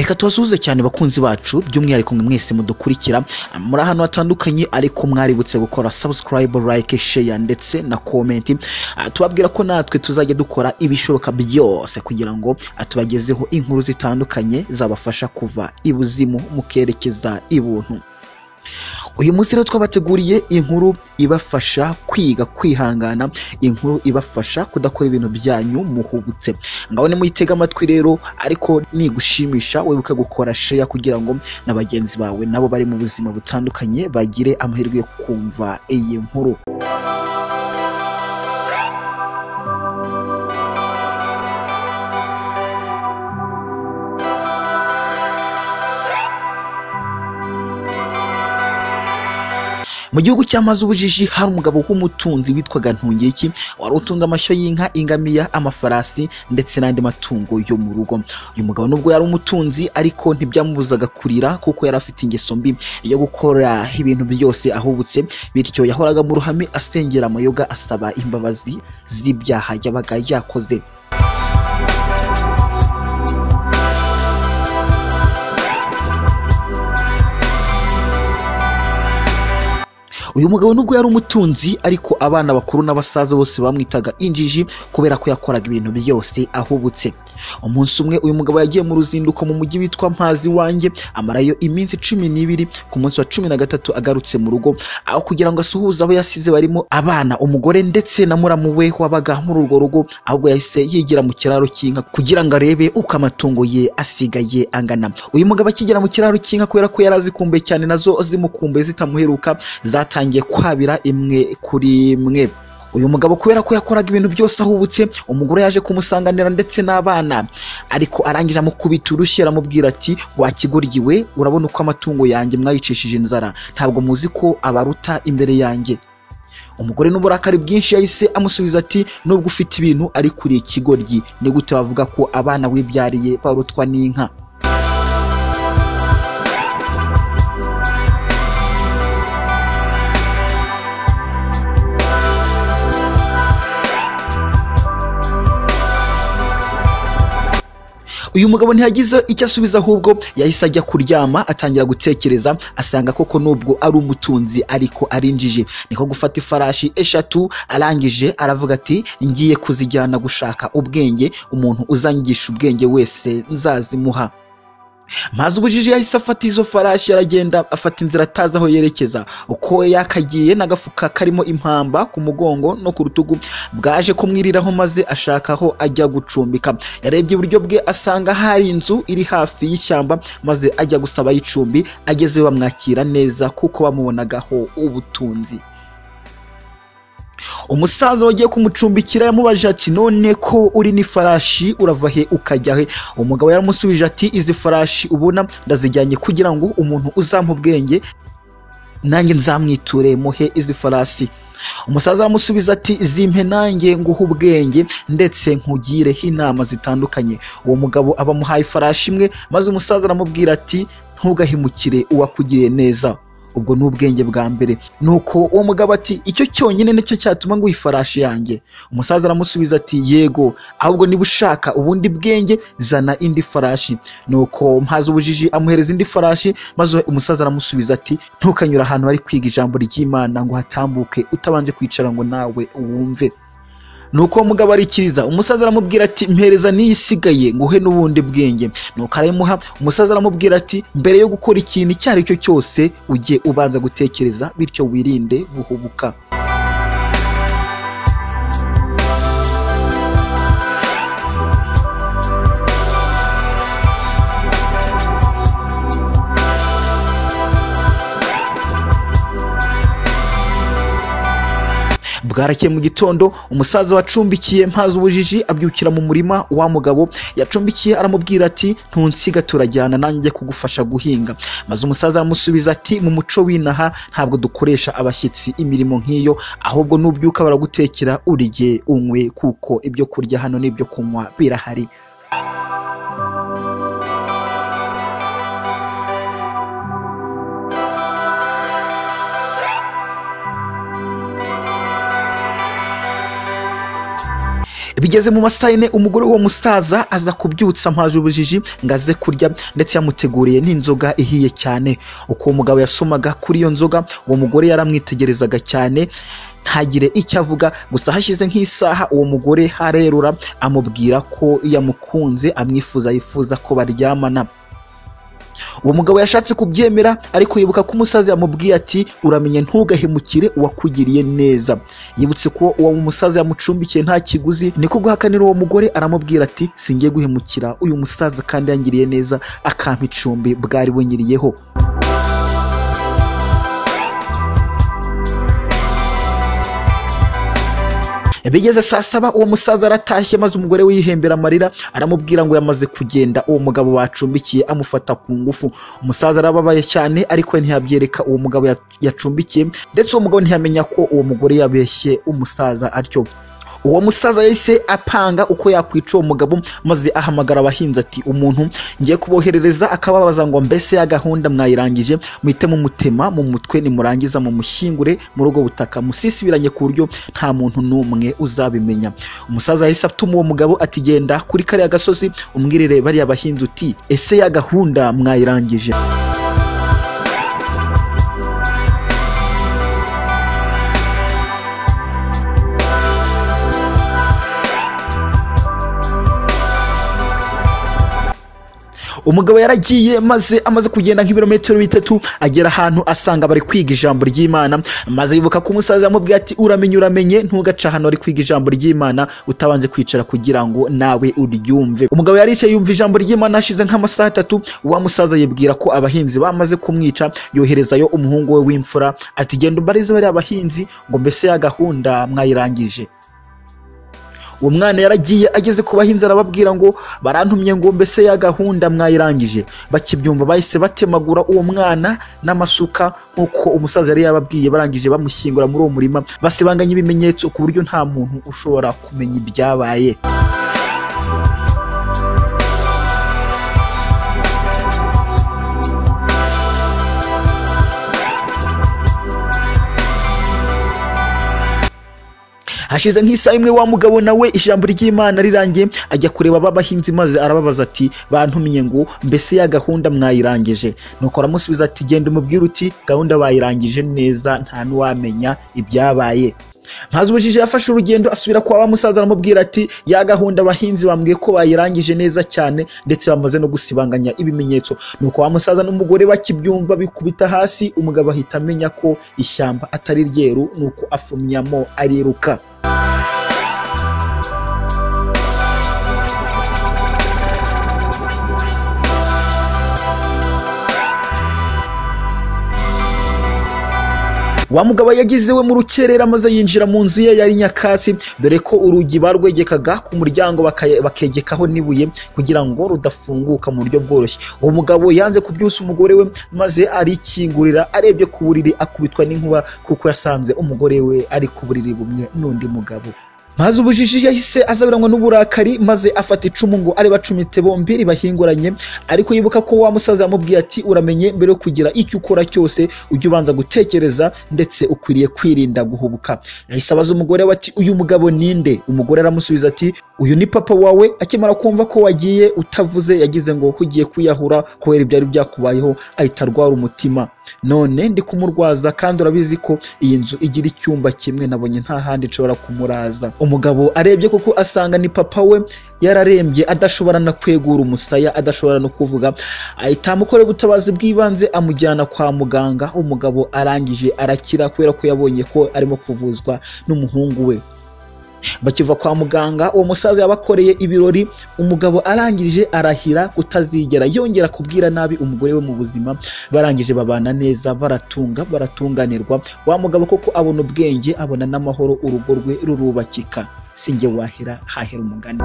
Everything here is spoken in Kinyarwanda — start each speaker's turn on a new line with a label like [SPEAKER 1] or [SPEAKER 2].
[SPEAKER 1] Reka tubasuhuze cyane bakunzi bacu by'umwihariko mwese mudukurikira muri ahantu hatandukanye, ariko mwaributse gukora subscribe, like, share ndetse na comment. Tubabwira ko natwe tuzajya dukora ibishoboka byose kugira ngo tubagezeho inkuru zitandukanye zabafasha kuva ibuzimu mukerekeza ibuntu. Uyu munsi rero twabateguriye inkuru ibafasha kwiga kwihangana, inkuru ibafasha kudakora ibintu byanyu muhubutse. Ngaho ni muyitega amatwi rero, ariko nigushimisha wibuka gukora share kugira ngo na bagenzi bawe nabo bari mu buzima butandukanye bagire amahirwe yo kumva iyi nkuru. Mu gihugu cy'amazi ubujiji hari umugabo w'umutunzi witwaga Ntungiki, wari utunze amashyo y'inka, ingamiya, amafarasi ndetse n'andi matungo yo mu rugo. Uyu mugabo nubwo yari umutunzi ariko ntibyamubuzaga kurira, kuko yari afite ingeso mbi yo gukora ibintu byose ahubutse, bityo yahoraga mu ruhame asengera amayoga asaba imbabazi z'ibyaha yabaga yakoze. Uyu mugabo nubwo yari umutunzi ariko abana bakuru n'abasaza bose bamwitaga injiji kubera ko yakoraga ibintu byose ahubutse. Umunsi umwe uyu mugabo yagiye mu ruzinduko mu mujyi witwa Mpazi wanjye, amarayo iminsi 12. Ku munsi wa 13 agarutse mu rugo, aho kugira ngo asuhuze abo yasize barimo abana, umugore ndetse na muramu we wabaga muri urwo rugo, ahubwo yahise yigira mu kiraro cy'inka kugira ngo arebe uko amatungo ye asigaye angana. Uyu mugabo akigera mu kiraro cy'inka, kubera ko yari azikumbuye cyane nazo zimukumbuye zitamuheruka, zatangiye kwabira imwe kuri imwe. Uyu mugabo kubera ko yakoraga ibintu byose ahubutse, umugore yaje kumusanganira ndetse n'abana, ariko arangije amukubita urushyi aramubwira ati, wakigoryiwe, urabona uko amatungo yanjye mwayicishije inzara, ntabwo muzi ko abaruta imbere yanjye. Umugore n'uburakari bwinshi yahise amusubiza ati, nubwo ufite ibintu ariko uri ikigoryi, ni gute bavuga ko abana wibyariye barutwa n'inka? Uyu mugabo ntiyagize icyo asubiza, ahubwo yahise ajya kuryama atangira gutekereza, asanga koko nubwo ari umutunzi ariko ari injiji. Niko gufata ifarashi 3, arangije aravuga ati, ngiye kuzijyana gushaka ubwenge, umuntu uzanyigisha ubwenge wese nzazimuha. Maze ubujiji yahise afata izo farashi aragenda afata inzira atazi aho yerekeza. Uko yakagiye n'agafuka karimo impamba ku mugongo no ku rutugu bwaje kumwiriraho, maze ashaka aho ajya gucumbika. Yarebye iburyo bwe asanga hari inzu iri hafi y'ishyamba, maze ajya gusaba icumbi. Ageze bamwakira neza kuko bamubonagaho ubutunzi. Umusaza wagiye kumucumbikira yamubajije ati, none ko uri n'ifarashi urava he ukajya he? Umugabo yaramusubije ati, izi farashi ubona ndazijyanye kugira ngo umuntu uzampa ubwenge nanjye nzamwiture muhe izi farasi. Umusaza aramusubiza ati, zimpe nanjye nguhe ubwenge ndetse nkugireho inama zitandukanye. Uwo mugabo abamuhaye ifarashi imwe, maze umusaza aramubwira ati, ntugahimukire uwakugiriye neza. Ubwo ni ubwenge bwa mbere. Nuko uwo mugabo ati, icyo cyonyine nicyo cyatuma nguha ifarashi yanjye? Umusaza aramusubiza ati, yego, ahubwo niba ushaka ubundi bwenge zana indi farashi. Nuko Mpazi ubujiji amuhereza indi farashi, maze umusaza aramusubiza ati, ntukanyura ahantu bari kwiga ijambo ry'Imana ngo hatambuke utabanje kwicara ngo nawe uwumve. Nuko uwo mugabo arikiriza. Umusaza aramubwira ati, mpereza n'iyisigaye nguhe n'ubundi bwenge. Nuko arayimuha. Umusaza aramubwira ati, mbere yo gukora ikintu icyo ari cyo cyose ujye ubanza gutekereza, bityo wirinde guhubuka. Bwarakeye mu gitondo, umusaza wacumbikiye Mpazi ubujiji abyukira mu murima wa mugabo yacumbikiye, aramubwira ati, ntunsiga turajyana nanjye njye kugufasha guhinga. Maze umusaza aramusubiza ati, mu muco w'inaha ntabwo dukoresha abashyitsi imirimo nk'iyo, ahubwo nubyuka baragutekera urye unywe, kuko ibyo kurya hano n'ibyo kunywa birahari. Bigeze mu masayine umugore w'uwo musaza aza kubyutsa mpaje ubujiji ngo aze kurya, ndetse yamuteguriye n'inzoga ihiye cyane. Uko uwo mugabo yasomaga kuri iyo nzoga, uwo mugore yaramwitegerezaga cyane ntagire icyo avuga. Gusa hashize nk'isaha uwo mugore harerura amubwira ko yamukunze, amwifuza, yifuza ko baryamana. Uwo mugabo yashatse kubyemera, ariko yibuka ko umusaza yamubwiye ati uramenye ntugahemukire uwakugiriye neza. Yibutse ko uwo musaza yamucumbikiye nta kiguzi, niko guhakanira uwo mugore, aramubwira ati singiye guhemukira uyu musaza kandi yangiriye neza akampa icumbi bwari bunyiriyeho. Bigeze saa saba uwo musaza aratashye, maze umugore we yihembera amarira, aramubwira ngo yamaze kugenda uwo mugabo bacumbikiye amufata ku ngufu. Umusaza arababaye cyane, ariko ntiyabyereka uwo mugabo yacumbikiye, ndetse uwo mugabo ntiyamenya ko uwo mugore yabeshye umusaza atyo. Uwo musaza yahise apanga uko yakwica uwo mugabo, maze ahamagara abahinzi ati umuntu ngiye kuboherereza akababaza ngo mbese ya gahunda mwayirangije, muhite mumutema mu mutwe, nimurangiza mumushyingure muri ubwo butaka, musisibiranye ku buryo nta muntu n'umwe uzabimenya. Umusaza yahise atuma uwo mugabo ati genda kuri kariya gasozi umbwirire bariya bahinzi uti ese ya gahunda mwayirangije. Umugabo yaragiye, maze amaze kugenda nk'ibirometero 3 agera ahantu asanga bari kwiga ijambo ry'Imana, maze yibuka ko umusaza yamubwiye ati uramenye ntugaca hano ari kwiga ijambo ry'Imana utabanje kwicara kugira ngo nawe uryumve. Umugabo yaricaye yumva ijambo ry'Imana, hashize nk'amasaha 3 wa musaza yibwira ko abahinzi bamaze kumwica, yoherezayo umuhungu we w'imfura ati genda umbarize bari abahinzi ngo mbese ya gahunda mwayirangije. Uwo mwana yaragiye, ageze ku bahinzi arababwira ngo barantumye ngo mbese ya gahunda mwayirangije. Bakibyumva bahise batemagura uwo mwana n'amasuka nk'uko umusaza yari yababwiye, barangije bamushyingura muri uwo murima, basibanganya ibimenyetso ku buryo nta muntu ushobora kumenya ibyabaye. Hashize nk'isaha imwe wa mugabo nawe ijambo ry'Imana rirangiye ajya kureba babahinzi, maze arababaza ati bantumiye ngo mbese ya gahunda mwayirangije. Nuko aramusubiza ati genda umubwire uti gahunda bayirangije neza nta n'uwamenya ibyabaye. Mpaze ubujiji yafashe urugendo asubira kwa wa musaza, aramubwira ati ya gahunda abahinzi bambwiye ko bayirangije neza cyane, ndetse bamaze no gusibanganya ibimenyetso. Nuko wa musaza n'umugore bakibyumva bikubita hasi, umugabo ahita amenya ko ishyamba atari ryeru, nuko afumyamo ariruka. Wa mugabo yagizewe mu rukerera, maze yinjira mu nzu ye yari nyakatsi, dore ko urugi barwegekaga ku muryango bakegekaho n'ibuye kugira ngo rudafunguka mu buryo bworoshye. Uwo mugabo yanze kubyusa umugore we, maze arikingurira, arebye ku buriri akubitwa n'inkuba kuko yasanze umugore we ari ku buriri bumwe n'undi mugabo. Maze ubujiji yahise azabiranwa n'uburakari, maze afata icumu ngo ari bacumite bombi ribahinguranye, ariko yibuka ko wa musaza yamubwiye ati uramenye mbere yo kugira icyo ukora cyose ujye ubanza gutekereza, ndetse ukwiriye kwirinda guhubuka. Yahise abaza umugore we ati uyu mugabo ninde? Umugore aramusubiza ati uyu ni papa wawe. Akimara kumva ko wagiye utavuze, yagize ngo ugiye kwiyahura kubera ibyari byakubayeho, ahita arwara umutima. None ndi kumurwaza, kandi urabizi ko iyi nzu igira icyumba kimwe, nabonye nta handi nshobora kumuraza. Umugabo arebye kuko asanga ni papa we yararembye, adashobora no kwegura umusaya, adashobora no kuvuga, ahita amukorera ubutabazi bw'ibanze amujyana kwa muganga. Umugabo arangije arakira kubera ko yabonye ko arimo kuvuzwa n'umuhungu we. Bakiva kwa muganga, uwo musaza yabakoreye ibirori. Umugabo arangije arahira kutazigera yongera kubwira nabi umugore we mu buzima. Barangije babana neza, baratunganirwa. Wa mugabo koko abona ubwenge, abona n'amahoro, urugo rwe rurubakika. Singe wahera hahera umugani.